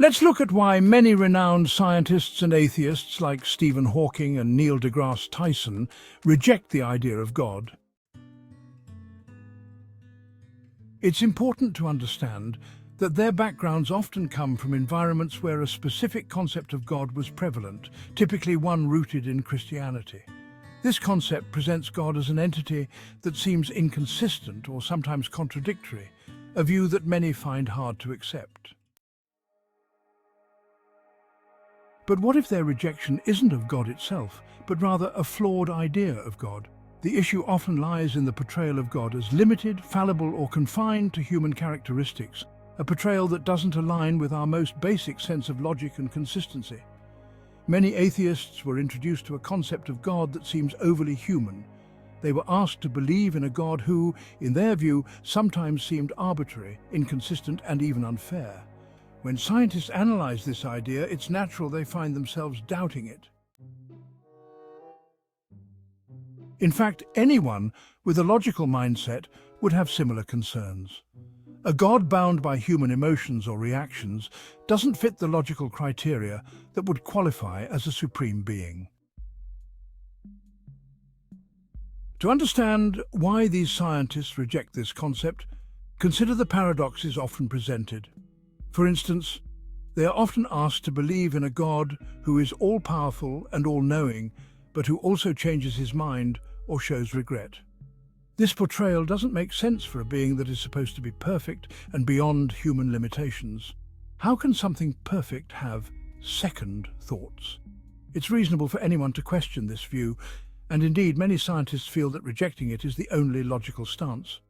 Let's look at why many renowned scientists and atheists like Stephen Hawking and Neil deGrasse Tyson reject the idea of God. It's important to understand that their backgrounds often come from environments where a specific concept of God was prevalent, typically one rooted in Christianity. This concept presents God as an entity that seems inconsistent or sometimes contradictory, a view that many find hard to accept. But what if their rejection isn't of God itself, but rather a flawed idea of God? The issue often lies in the portrayal of God as limited, fallible, or confined to human characteristics, a portrayal that doesn't align with our most basic sense of logic and consistency. Many atheists were introduced to a concept of God that seems overly human. They were asked to believe in a God who, in their view, sometimes seemed arbitrary, inconsistent, and even unfair. When scientists analyze this idea, it's natural they find themselves doubting it. In fact, anyone with a logical mindset would have similar concerns. A God bound by human emotions or reactions doesn't fit the logical criteria that would qualify as a supreme being. To understand why these scientists reject this concept, consider the paradoxes often presented. For instance, they are often asked to believe in a God who is all-powerful and all-knowing, but who also changes his mind or shows regret. This portrayal doesn't make sense for a being that is supposed to be perfect and beyond human limitations. How can something perfect have second thoughts? It's reasonable for anyone to question this view, and indeed many scientists feel that rejecting it is the only logical stance.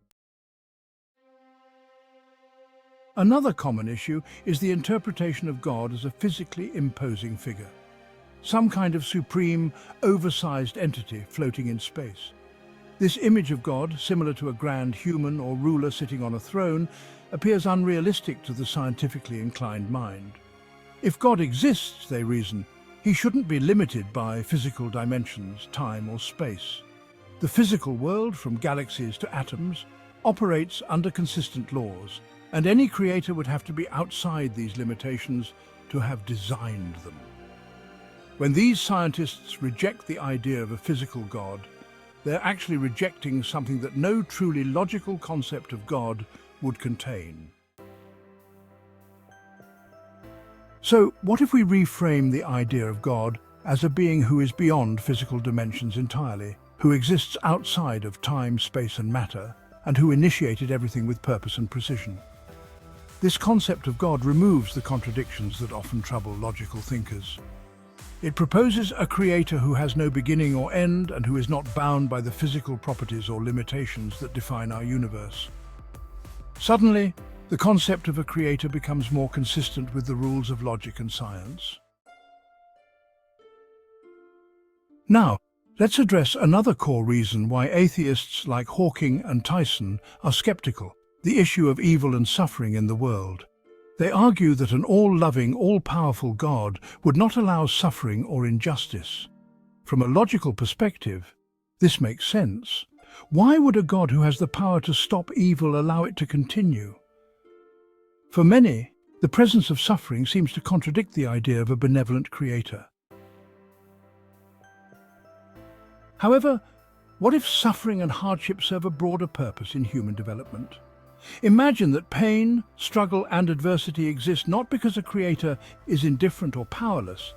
Another common issue is the interpretation of God as a physically imposing figure, some kind of supreme, oversized entity floating in space. This image of God, similar to a grand human or ruler sitting on a throne, appears unrealistic to the scientifically inclined mind. If God exists, they reason, he shouldn't be limited by physical dimensions, time or space. The physical world, from galaxies to atoms, operates under consistent laws, and any creator would have to be outside these limitations to have designed them. When these scientists reject the idea of a physical God, they're actually rejecting something that no truly logical concept of God would contain. So, what if we reframe the idea of God as a being who is beyond physical dimensions entirely, who exists outside of time, space, and matter, and who initiated everything with purpose and precision? This concept of God removes the contradictions that often trouble logical thinkers. It proposes a creator who has no beginning or end and who is not bound by the physical properties or limitations that define our universe. Suddenly, the concept of a creator becomes more consistent with the rules of logic and science. Now, let's address another core reason why atheists like Hawking and Tyson are skeptical: the issue of evil and suffering in the world. They argue that an all-loving, all-powerful God would not allow suffering or injustice. From a logical perspective, this makes sense. Why would a God who has the power to stop evil allow it to continue? For many, the presence of suffering seems to contradict the idea of a benevolent creator. However, what if suffering and hardship serve a broader purpose in human development? Imagine that pain, struggle, and adversity exist not because a creator is indifferent or powerless,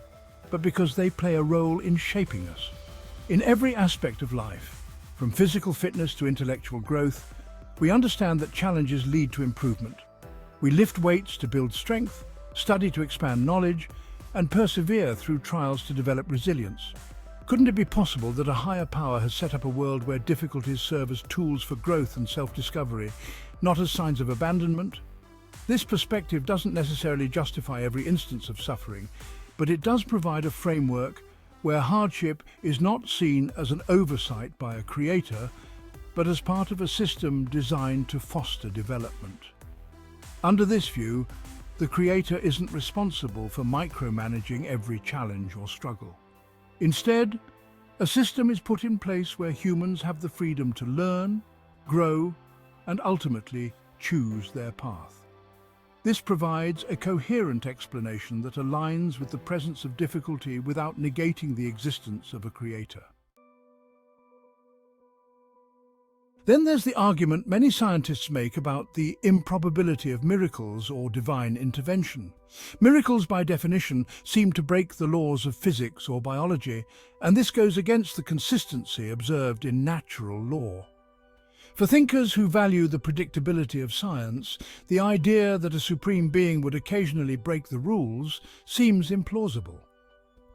but because they play a role in shaping us. In every aspect of life, from physical fitness to intellectual growth, we understand that challenges lead to improvement. We lift weights to build strength, study to expand knowledge, and persevere through trials to develop resilience. Couldn't it be possible that a higher power has set up a world where difficulties serve as tools for growth and self-discovery, not as signs of abandonment? This perspective doesn't necessarily justify every instance of suffering, but it does provide a framework where hardship is not seen as an oversight by a creator, but as part of a system designed to foster development. Under this view, the creator isn't responsible for micromanaging every challenge or struggle. Instead, a system is put in place where humans have the freedom to learn, grow, and ultimately choose their path. This provides a coherent explanation that aligns with the presence of difficulty without negating the existence of a creator. Then there's the argument many scientists make about the improbability of miracles or divine intervention. Miracles, by definition, seem to break the laws of physics or biology, and this goes against the consistency observed in natural law. For thinkers who value the predictability of science, the idea that a supreme being would occasionally break the rules seems implausible.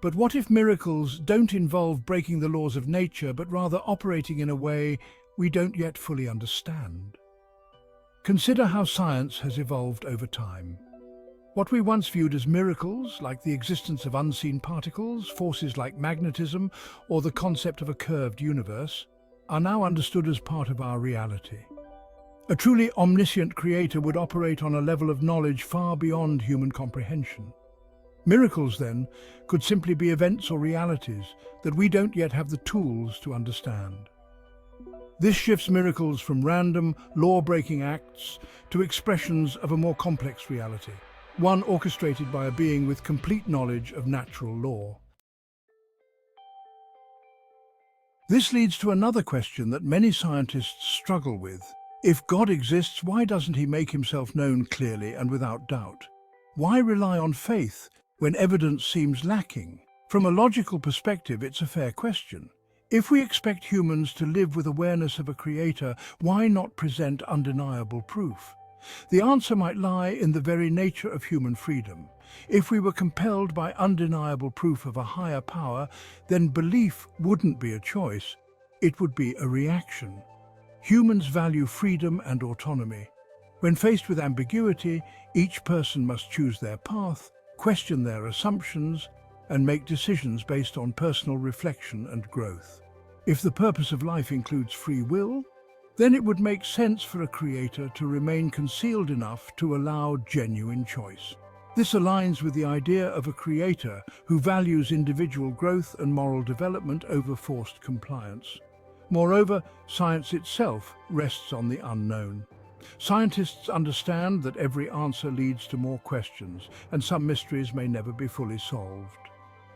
But what if miracles don't involve breaking the laws of nature, but rather operating in a way we don't yet fully understand? Consider how science has evolved over time. What we once viewed as miracles, like the existence of unseen particles, forces like magnetism, or the concept of a curved universe, are now understood as part of our reality. A truly omniscient creator would operate on a level of knowledge far beyond human comprehension. Miracles, then, could simply be events or realities that we don't yet have the tools to understand. This shifts miracles from random, law-breaking acts to expressions of a more complex reality, one orchestrated by a being with complete knowledge of natural law. This leads to another question that many scientists struggle with. If God exists, why doesn't he make himself known clearly and without doubt? Why rely on faith when evidence seems lacking? From a logical perspective, it's a fair question. If we expect humans to live with awareness of a creator, why not present undeniable proof? The answer might lie in the very nature of human freedom. If we were compelled by undeniable proof of a higher power, then belief wouldn't be a choice, it would be a reaction. Humans value freedom and autonomy. When faced with ambiguity, each person must choose their path, question their assumptions, and make decisions based on personal reflection and growth. If the purpose of life includes free will, then it would make sense for a creator to remain concealed enough to allow genuine choice. This aligns with the idea of a creator who values individual growth and moral development over forced compliance. Moreover, science itself rests on the unknown. Scientists understand that every answer leads to more questions, and some mysteries may never be fully solved.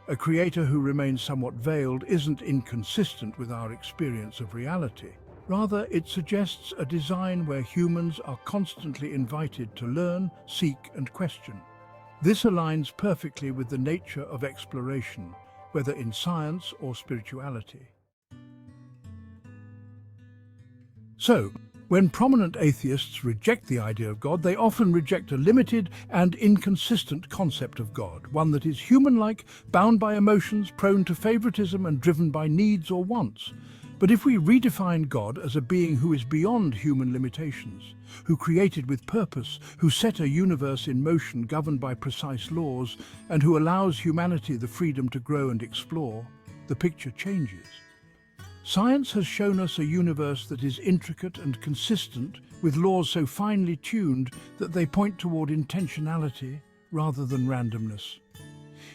A creator who remains somewhat veiled isn't inconsistent with our experience of reality. Rather, it suggests a design where humans are constantly invited to learn, seek, and question. This aligns perfectly with the nature of exploration, whether in science or spirituality. So, when prominent atheists reject the idea of God, they often reject a limited and inconsistent concept of God, one that is human-like, bound by emotions, prone to favoritism, and driven by needs or wants. But if we redefine God as a being who is beyond human limitations, who created with purpose, who set a universe in motion governed by precise laws, and who allows humanity the freedom to grow and explore, the picture changes. Science has shown us a universe that is intricate and consistent, with laws so finely tuned that they point toward intentionality rather than randomness.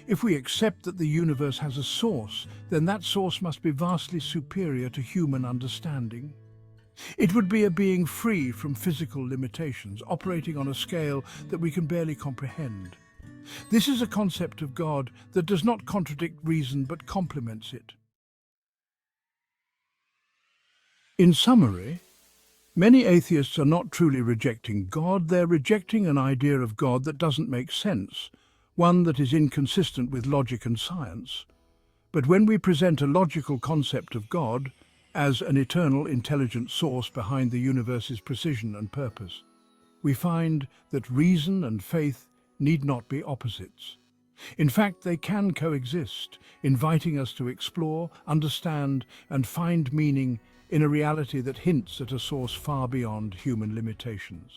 If we accept that the universe has a source, then that source must be vastly superior to human understanding. It would be a being free from physical limitations, operating on a scale that we can barely comprehend. This is a concept of God that does not contradict reason but complements it. In summary, many atheists are not truly rejecting God, they're rejecting an idea of God that doesn't make sense, one that is inconsistent with logic and science. But when we present a logical concept of God as an eternal, intelligent source behind the universe's precision and purpose, we find that reason and faith need not be opposites. In fact, they can coexist, inviting us to explore, understand, and find meaning in a reality that hints at a source far beyond human limitations.